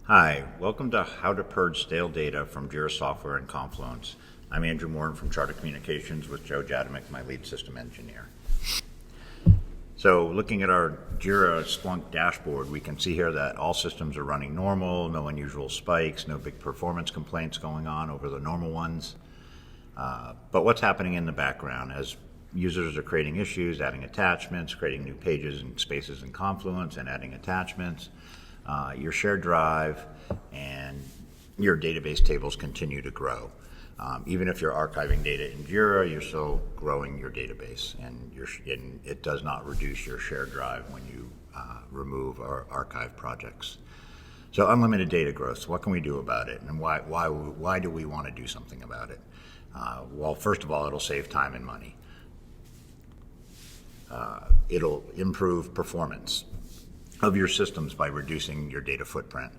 Hi, welcome to How to Purge Stale Data from Jira Software and Confluence. I'm Andrew Morin from Charter Communications with Joe Jadamec, my lead system engineer. So looking at our Jira Splunk dashboard, we can see here that all systems are running normal, no unusual spikes, no big performance complaints going on over the normal ones. But what's happening in the background as users are creating issues, adding attachments, creating new pages and spaces in Confluence and adding attachments. Your shared drive and your database tables continue to grow. Even if you're archiving data in Jira, you're still growing your database, and it does not reduce your shared drive when you remove or archive projects. So unlimited data growth, so what can we do about it, and why do we want to do something about it? Well, first of all, it'll save time and money. It'll improve performance of your systems by reducing your data footprint.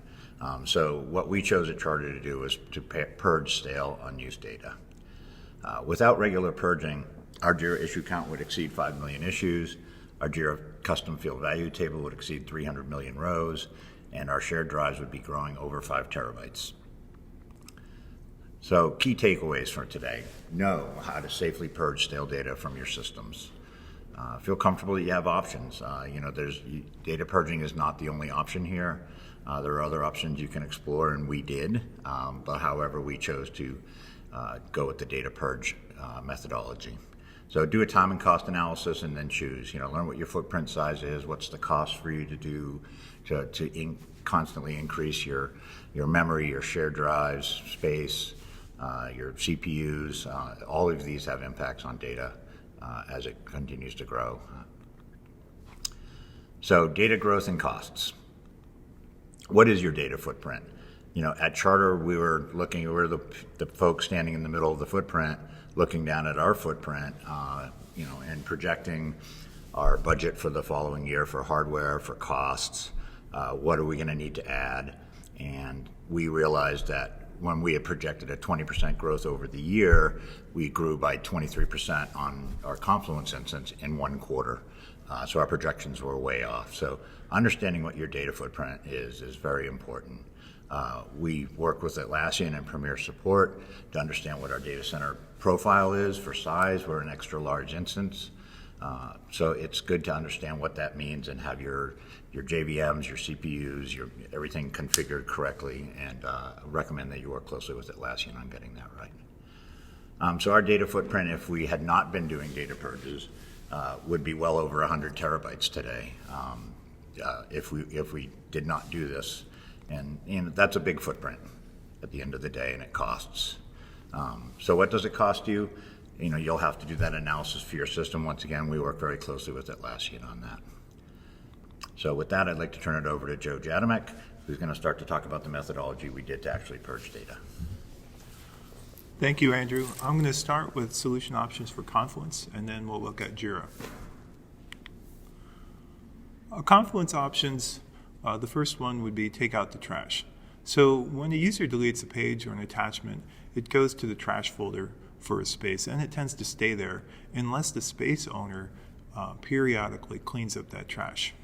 So what we chose at Charter to do was to purge stale, unused data. Without regular purging, our Jira issue count would exceed 5 million issues, our Jira custom field value table would exceed 300 million rows, and our shared drives would be growing over 5 terabytes. So key takeaways for today: know how to safely purge stale data from your systems. Feel comfortable that you have options. Data purging is not the only option here. There are other options you can explore, and we did. But however, we chose to go with the data purge methodology. So do a time and cost analysis, and then choose. Learn what your footprint size is. What's the cost for you to do to constantly increase your memory, your shared drives, space, your CPUs. All of these have impacts on data as it continues to grow. So data growth and costs. What is your data footprint? At Charter, we were the folks standing in the middle of the footprint, looking down at our footprint, and projecting our budget for the following year for hardware, for costs. What are we going to need to add? And we realized that when we had projected a 20% growth over the year, we grew by 23% on our Confluence instance in one quarter. So our projections were way off. So understanding what your data footprint is very important. We work with Atlassian and Premier Support to understand what our data center profile is for size. We're an extra large instance. So it's good to understand what that means and have your JVMs, your CPUs, everything configured correctly, and recommend that you work closely with Atlassian on getting that right. So our data footprint, if we had not been doing data purges, would be well over 100 terabytes today if we did not do this. And that's a big footprint at the end of the day, and it costs. So what does it cost you? You'll have to do that analysis for your system. Once again, we work very closely with Atlassian on that. So with that, I'd like to turn it over to Joe Jadamec, who's going to start to talk about the methodology we did to actually purge data. Thank you, Andrew. I'm going to start with solution options for Confluence, and then we'll look at Jira. Confluence options, the first one would be take out the trash. So when a user deletes a page or an attachment, it goes to the trash folder for a space, and it tends to stay there unless the space owner periodically cleans up that trash.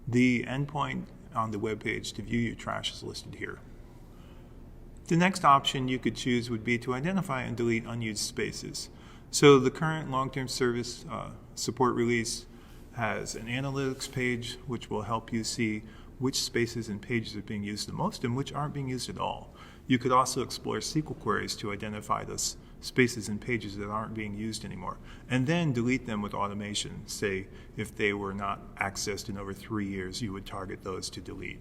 The endpoint on the web page to view your trash is listed here. The next option you could choose would be to identify and delete unused spaces. So the current long-term service support release has an analytics page which will help you see which spaces and pages are being used the most and which aren't being used at all. You could also explore SQL queries to identify those spaces and pages that aren't being used anymore, and then delete them with automation. Say, if they were not accessed in over 3 years, you would target those to delete.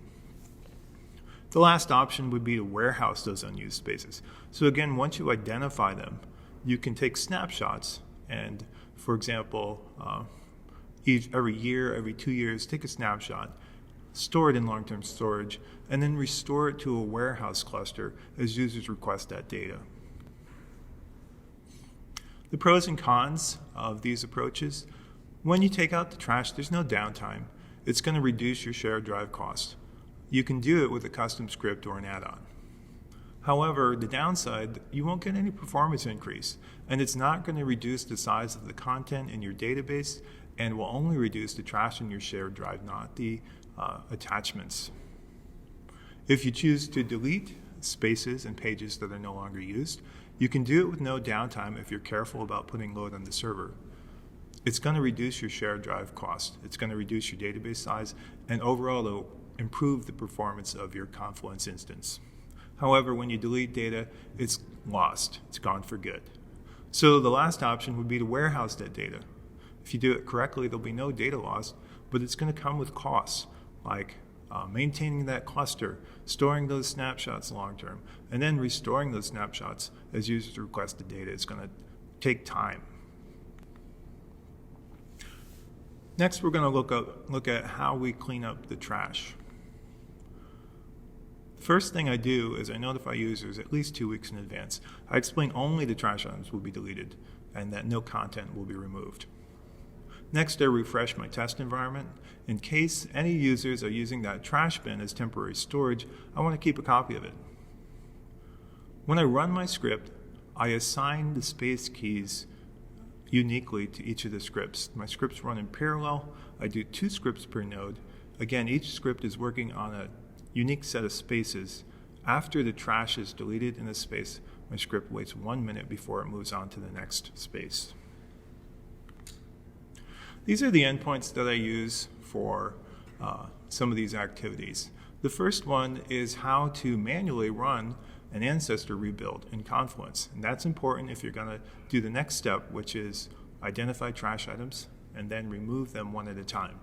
The last option would be to warehouse those unused spaces. So again, once you identify them, you can take snapshots and, for example, every year, every 2 years, take a snapshot, store it in long-term storage, and then restore it to a warehouse cluster as users request that data. The pros and cons of these approaches: when you take out the trash, there's no downtime. It's going to reduce your shared drive cost. You can do it with a custom script or an add-on. However, the downside, you won't get any performance increase, and it's not going to reduce the size of the content in your database, and will only reduce the trash in your shared drive, not the attachments. If you choose to delete spaces and pages that are no longer used, you can do it with no downtime if you're careful about putting load on the server. It's going to reduce your shared drive cost. It's going to reduce your database size, and overall it'll improve the performance of your Confluence instance. However, when you delete data, it's lost. It's gone for good. So the last option would be to warehouse that data. If you do it correctly, there'll be no data loss, but it's going to come with costs, like maintaining that cluster, storing those snapshots long term, and then restoring those snapshots as users request the data. It's going to take time. Next, we're going to look at how we clean up the trash. First thing I do is I notify users at least 2 weeks in advance. I explain only the trash items will be deleted and that no content will be removed. Next, I refresh my test environment. In case any users are using that trash bin as temporary storage, I want to keep a copy of it. When I run my script, I assign the space keys uniquely to each of the scripts. My scripts run in parallel. I do 2 scripts per node. Again, each script is working on a unique set of spaces. After the trash is deleted in a space, my script waits 1 minute before it moves on to the next space. These are the endpoints that I use for some of these activities. The first one is how to manually run an ancestor rebuild in Confluence. And that's important if you're going to do the next step, which is identify trash items and then remove them one at a time.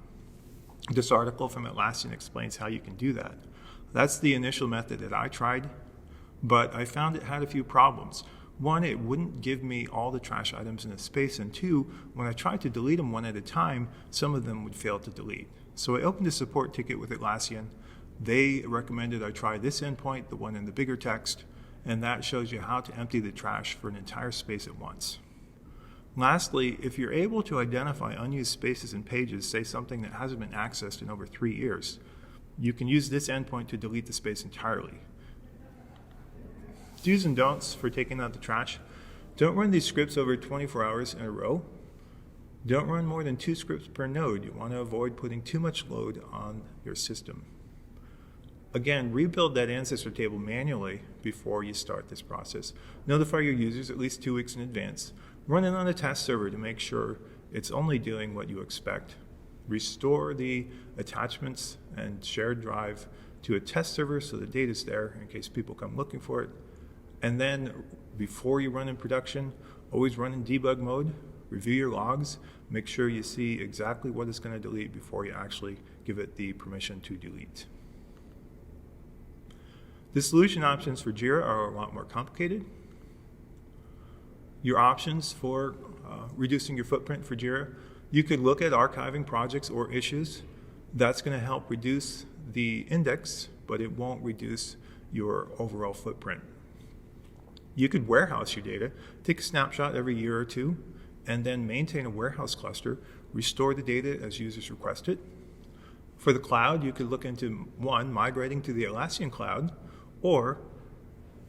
This article from Atlassian explains how you can do that. That's the initial method that I tried, but I found it had a few problems. One, it wouldn't give me all the trash items in a space, and two, when I tried to delete them one at a time, some of them would fail to delete. So I opened a support ticket with Atlassian. They recommended I try this endpoint, the one in the bigger text, and that shows you how to empty the trash for an entire space at once. Lastly, if you're able to identify unused spaces and pages, say something that hasn't been accessed in over 3 years, you can use this endpoint to delete the space entirely. Do's and don'ts for taking out the trash. Don't run these scripts over 24 hours in a row. Don't run more than 2 scripts per node. You want to avoid putting too much load on your system. Again, rebuild that ancestor table manually before you start this process. Notify your users at least 2 weeks in advance. Run it on a test server to make sure it's only doing what you expect. Restore the attachments and shared drive to a test server so the data's there in case people come looking for it. And then before you run in production, always run in debug mode, review your logs, make sure you see exactly what it's going to delete before you actually give it the permission to delete. The solution options for Jira are a lot more complicated. Your options for reducing your footprint for Jira, you could look at archiving projects or issues. That's going to help reduce the index, but it won't reduce your overall footprint. You could warehouse your data, take a snapshot every year or two, and then maintain a warehouse cluster, restore the data as users request it. For the cloud, you could look into one, migrating to the Atlassian cloud, or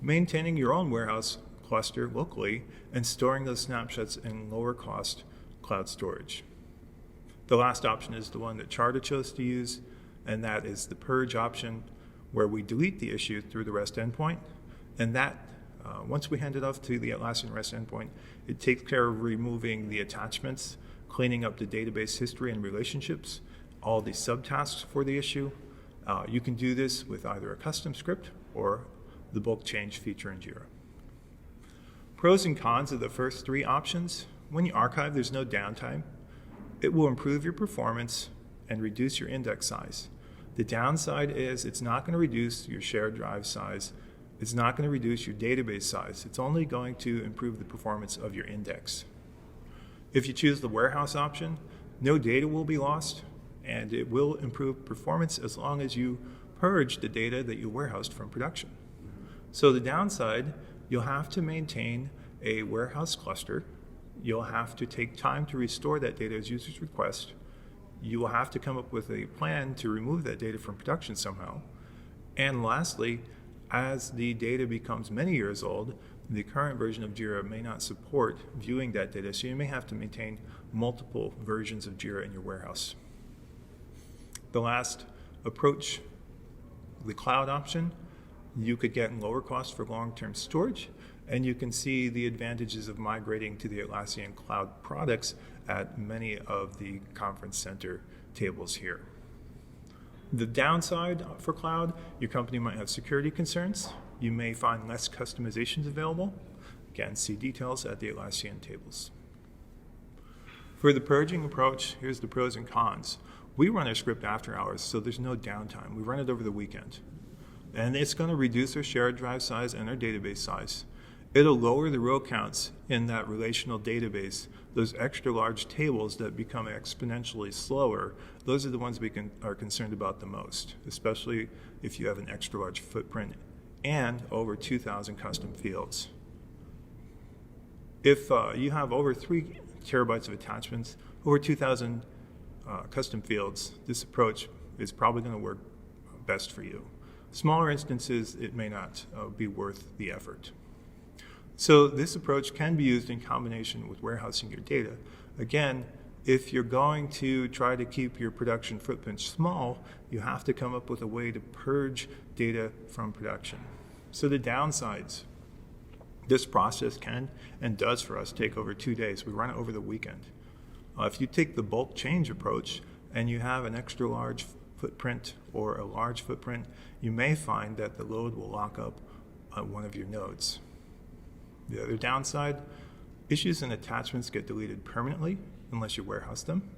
maintaining your own warehouse cluster locally and storing those snapshots in lower cost cloud storage. The last option is the one that Charter chose to use, and that is the purge option, where we delete the issue through the REST endpoint, and that once we hand it off to the Atlassian REST endpoint, it takes care of removing the attachments, cleaning up the database history and relationships, all the subtasks for the issue. You can do this with either a custom script or the bulk change feature in Jira. Pros and cons of the first 3 options. When you archive, there's no downtime. It will improve your performance and reduce your index size. The downside is it's not going to reduce your shared drive size. It's not going to reduce your database size. It's only going to improve the performance of your index. If you choose the warehouse option, no data will be lost, and it will improve performance as long as you purge the data that you warehoused from production. So the downside, you'll have to maintain a warehouse cluster. You'll have to take time to restore that data as users request. You will have to come up with a plan to remove that data from production somehow. And lastly, as the data becomes many years old, the current version of Jira may not support viewing that data, so you may have to maintain multiple versions of Jira in your warehouse. The last approach the cloud option, you could get lower cost for long-term storage, and you can see the advantages of migrating to the Atlassian cloud products at many of the conference center tables here. The downside for cloud, your company might have security concerns. You may find less customizations available. Again, see details at the Atlassian tables. For the purging approach, here's the pros and cons. We run our script after hours, so there's no downtime. We run it over the weekend. And it's going to reduce our shared drive size and our database size. It'll lower the row counts in that relational database. Those extra large tables that become exponentially slower, those are the ones we are concerned about the most, especially if you have an extra large footprint and over 2,000 custom fields. If you have over 3 terabytes of attachments, over 2,000 custom fields, this approach is probably going to work best for you. Smaller instances, it may not be worth the effort. So this approach can be used in combination with warehousing your data. Again, if you're going to try to keep your production footprint small, you have to come up with a way to purge data from production. So the downsides, this process can and does for us take over 2 days. We run it over the weekend. If you take the bulk change approach and you have an extra large footprint or a large footprint, you may find that the load will lock up one of your nodes. The other downside, issues and attachments get deleted permanently unless you warehouse them.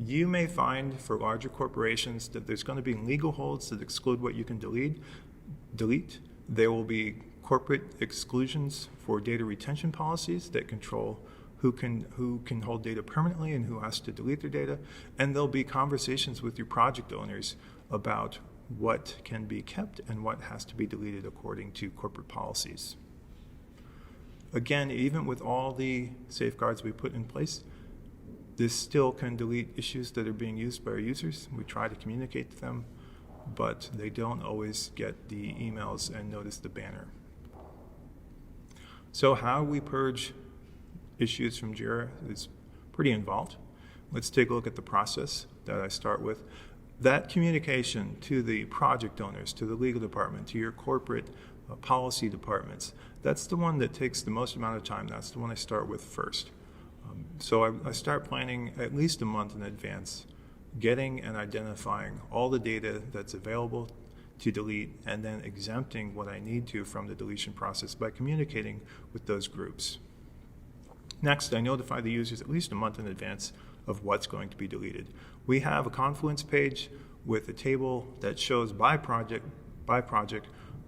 You may find for larger corporations that there's going to be legal holds that exclude what you can delete. There will be corporate exclusions for data retention policies that control who can hold data permanently and who has to delete their data. And there'll be conversations with your project owners about what can be kept and what has to be deleted according to corporate policies. Again, even with all the safeguards we put in place, this still can delete issues that are being used by our users. We try to communicate to them, but they don't always get the emails and notice the banner. So how we purge issues from Jira is pretty involved. Let's take a look at the process that I start with. That communication to the project owners, to the legal department, to your corporate policy departments, that's the one that takes the most amount of time. That's the one I start with first. So I start planning at least a month in advance, getting and identifying all the data that's available to delete, and then exempting what I need to from the deletion process by communicating with those groups. Next, I notify the users at least a month in advance of what's going to be deleted. We have a Confluence page with a table that shows by project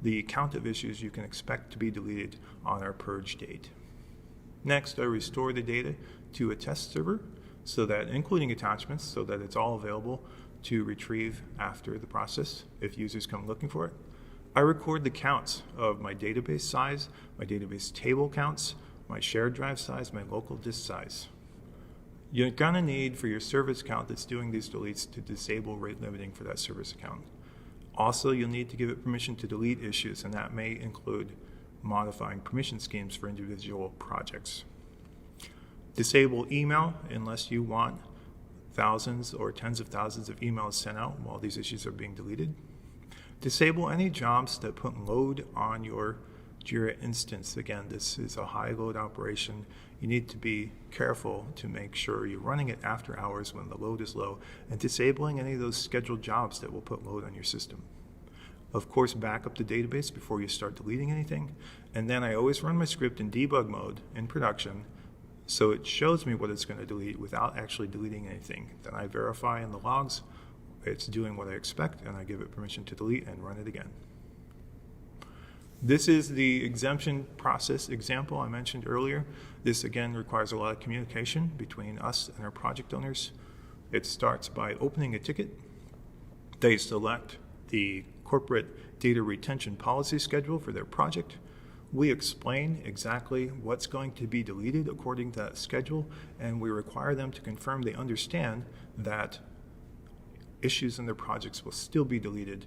the count of issues you can expect to be deleted on our purge date. Next, I restore the data to a test server, so that, including attachments, so that it's all available to retrieve after the process if users come looking for it. I record the counts of my database size, my database table counts, my shared drive size, my local disk size. You're gonna need, for your service account that's doing these deletes, to disable rate limiting for that service account. Also, you'll need to give it permission to delete issues, and that may include modifying permission schemes for individual projects. Disable email unless you want thousands or tens of thousands of emails sent out while these issues are being deleted. Disable any jobs that put load on your Jira instance. Again, this is a high load operation. You need to be careful to make sure you're running it after hours when the load is low, and disabling any of those scheduled jobs that will put load on your system. Of course, back up the database before you start deleting anything. And then I always run my script in debug mode in production, so it shows me what it's going to delete without actually deleting anything. Then I verify in the logs it's doing what I expect, and I give it permission to delete and run it again. This is the exemption process example I mentioned earlier. This again requires a lot of communication between us and our project owners. It starts by opening a ticket. They select the corporate data retention policy schedule for their project. We explain exactly what's going to be deleted according to that schedule, and we require them to confirm they understand that issues in their projects will still be deleted.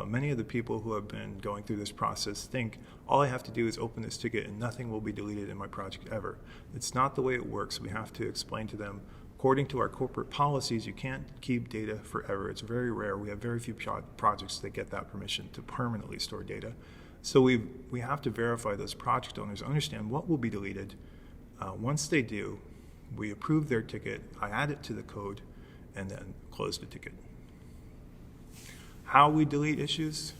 Many of the people who have been going through this process think all I have to do is open this ticket and nothing will be deleted in my project ever. It's not the way it works. We have to explain to them According to our corporate policies, you can't keep data forever. It's very rare. We have very few projects that get that permission to permanently store data. So we have to verify those project owners understand what will be deleted. Once they do, we approve their ticket, I add it to the code, and then close the ticket. How we delete issues?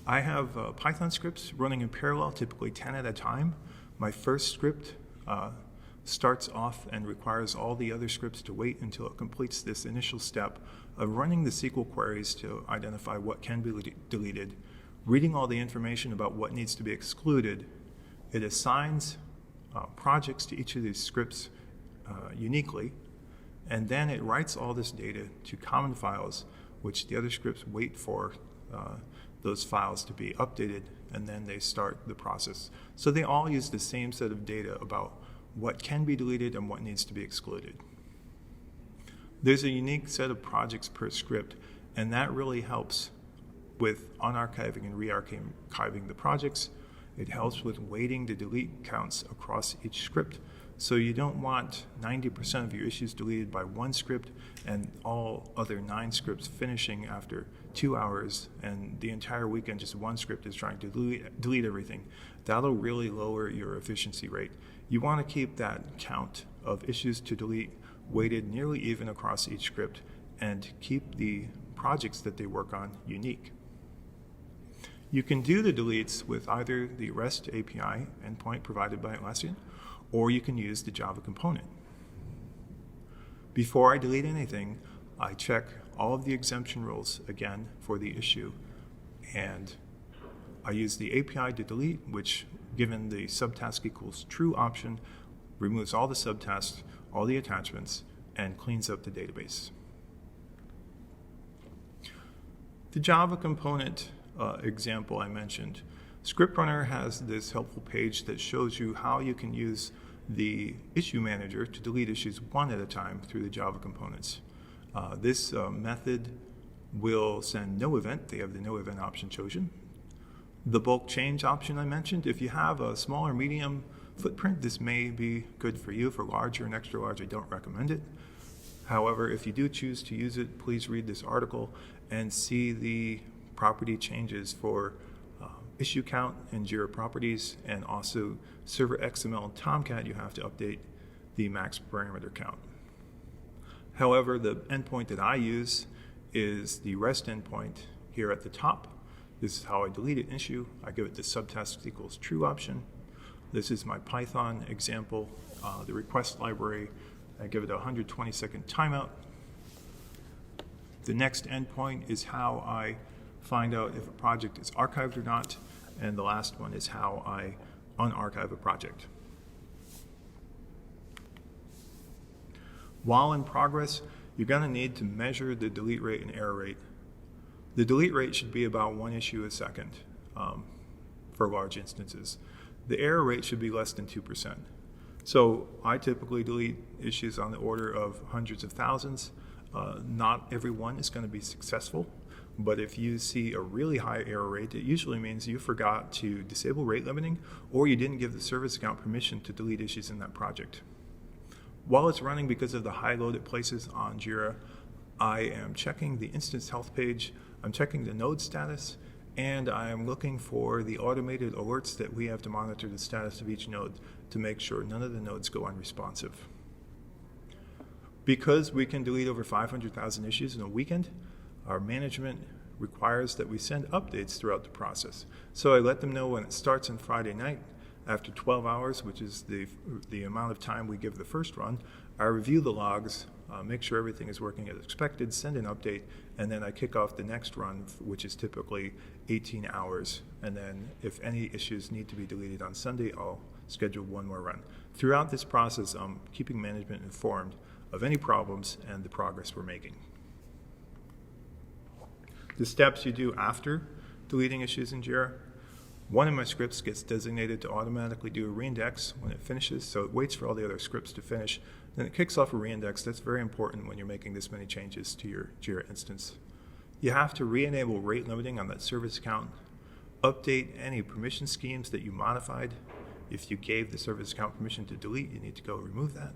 I have Python scripts running in parallel, typically 10 at a time. My first script starts off and requires all the other scripts to wait until it completes this initial step of running the SQL queries to identify what can be deleted, reading all the information about what needs to be excluded. It assigns projects to each of these scripts uniquely, and then it writes all this data to common files, which the other scripts wait for those files to be updated, and then they start the process. So they all use the same set of data about what can be deleted and what needs to be excluded. There's a unique set of projects per script, and that really helps with unarchiving and re-archiving the projects. It helps with weighting the delete counts across each script. So you don't want 90% of your issues deleted by one script and all other 9 scripts finishing after 2 hours, and the entire weekend just one script is trying to delete everything. That'll really lower your efficiency rate. You want to keep that count of issues to delete weighted nearly even across each script and keep the projects that they work on unique. You can do the deletes with either the REST API endpoint provided by Atlassian, or you can use the Java component. Before I delete anything, I check all of the exemption rules again for the issue, and I use the API to delete, which, given the subtask equals true option, removes all the subtasks, all the attachments, and cleans up the database. The Java component example I mentioned, Script Runner has this helpful page that shows you how you can use the issue manager to delete issues one at a time through the Java components. This method will send no event. They have the no event option chosen. The bulk change option I mentioned, if you have a small or medium footprint, this may be good for you. For larger and extra large, I don't recommend it. However, if you do choose to use it, please read this article and see the property changes for issue count and Jira properties, and also server XML and Tomcat, you have to update the max parameter count. However, the endpoint that I use is the REST endpoint here at the top. This is how I delete an issue. I give it the subtask equals true option. This is my Python example, the request library. I give it a 120-second timeout. The next endpoint is how I find out if a project is archived or not, and the last one is how I unarchive a project. While in progress, you're going to need to measure the delete rate and error rate. The delete rate should be about 1 issue a second for large instances. The error rate should be less than 2%. So I typically delete issues on the order of hundreds of thousands. Not every one is going to be successful, but if you see a really high error rate, it usually means you forgot to disable rate limiting, or you didn't give the service account permission to delete issues in that project. While it's running, because of the high load it places on Jira, I am checking the instance health page, I'm checking the node status, and I am looking for the automated alerts that we have to monitor the status of each node to make sure none of the nodes go unresponsive. Because we can delete over 500,000 issues in a weekend, our management requires that we send updates throughout the process. So I let them know when it starts on Friday night. After 12 hours, which is the amount of time we give the first run, I review the logs, make sure everything is working as expected, send an update, and then I kick off the next run, which is typically 18 hours. And then if any issues need to be deleted on Sunday, I'll schedule one more run. Throughout this process, I'm keeping management informed of any problems and the progress we're making. The steps you do after deleting issues in Jira. One of my scripts gets designated to automatically do a reindex when it finishes, so it waits for all the other scripts to finish. Then it kicks off a reindex. That's very important when you're making this many changes to your Jira instance. You have to re-enable rate limiting on that service account, update any permission schemes that you modified. If you gave the service account permission to delete, you need to go remove that.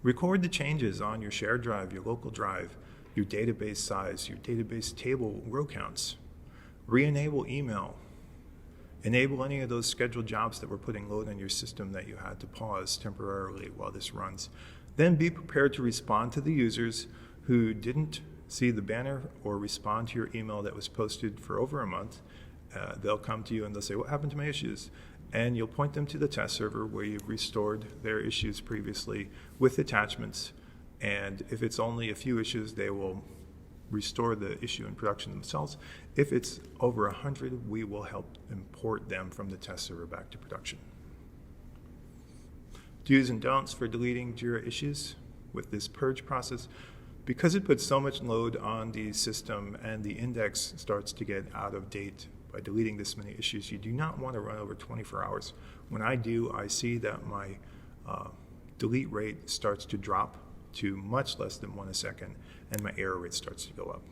Record the changes on your shared drive, your local drive, your database size, your database table row counts. Re-enable email. Enable any of those scheduled jobs that were putting load on your system that you had to pause temporarily while this runs. Then be prepared to respond to the users who didn't see the banner or respond to your email that was posted for over a month. They'll come to you and they'll say, what happened to my issues? And you'll point them to the test server where you've restored their issues previously with attachments. And if it's only a few issues, they will restore the issue in production themselves. If it's over 100, we will help import them from the test server back to production. Do's and don'ts for deleting Jira issues with this purge process. Because it puts so much load on the system and the index starts to get out of date by deleting this many issues, you do not want to run over 24 hours. When I do, I see that my delete rate starts to drop to much less than 1 a second, and my error rate starts to go up.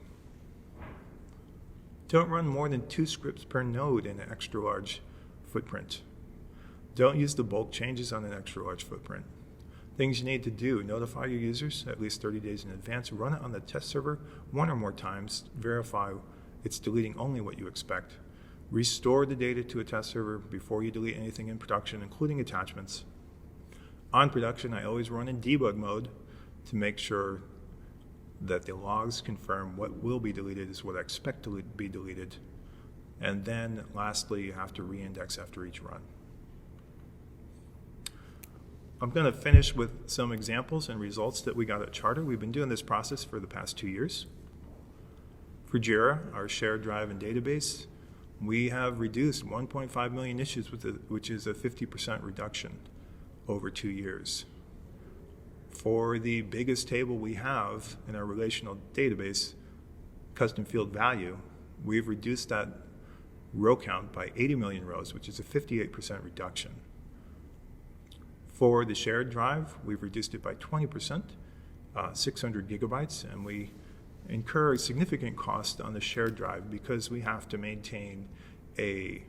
Don't run more than 2 scripts per node in an extra large footprint. Don't use the bulk changes on an extra large footprint. Things you need to do: notify your users at least 30 days in advance, run it on the test server 1 or more times, verify it's deleting only what you expect. Restore the data to a test server before you delete anything in production, including attachments. On production, I always run in debug mode to make sure that the logs confirm what will be deleted is what I expect to be deleted. And then lastly, you have to re-index after each run. I'm going to finish with some examples and results that we got at Charter. We've been doing this process for the past 2 years. For Jira, our shared drive and database, we have reduced 1.5 million issues, which is a 50% reduction over 2 years. For the biggest table we have in our relational database, custom field value, we've reduced that row count by 80 million rows, which is a 58% reduction. For the shared drive, we've reduced it by 20%, 600 gigabytes, and we incur a significant cost on the shared drive because we have to maintain a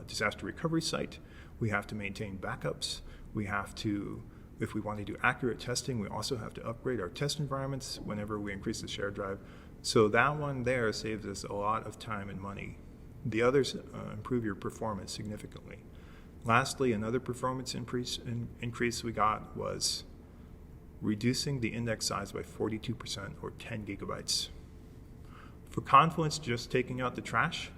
disaster recovery site, we have to maintain backups, we have to, if we want to do accurate testing, we also have to upgrade our test environments whenever we increase the shared drive. So that one there saves us a lot of time and money. The others improve your performance significantly. Lastly, another performance increase we got was reducing the index size by 42% or 10 gigabytes. For Confluence, just taking out the trash,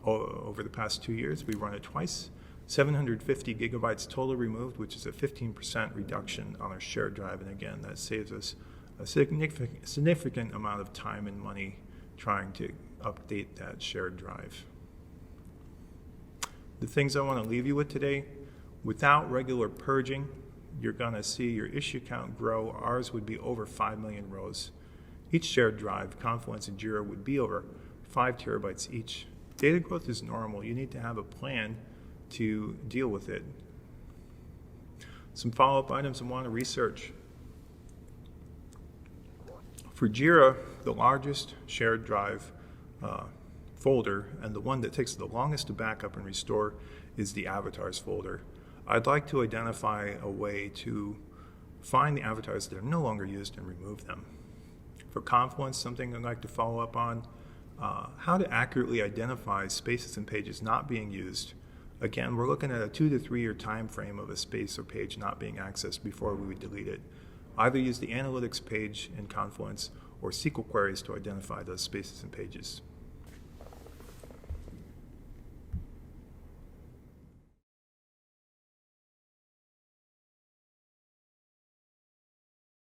over the past 2 years, we run it twice. 750 gigabytes total removed, which is a 15% reduction on our shared drive. And again, that saves us a significant amount of time and money trying to update that shared drive. The things I want to leave you with today: without regular purging, you're going to see your issue count grow. Ours would be over 5 million rows. Each shared drive, Confluence and Jira, would be over 5 terabytes each. Data growth is normal. You need to have a plan to deal with it. Some follow-up items I want to research. For Jira, the largest shared drive folder and the one that takes the longest to back up and restore is the avatars folder. I'd like to identify a way to find the avatars that are no longer used and remove them. For Confluence, something I'd like to follow up on, how to accurately identify spaces and pages not being used. Again, we're looking at a 2 to 3 year time frame of a space or page not being accessed before we would delete it. Either use the analytics page in Confluence or SQL queries to identify those spaces and pages.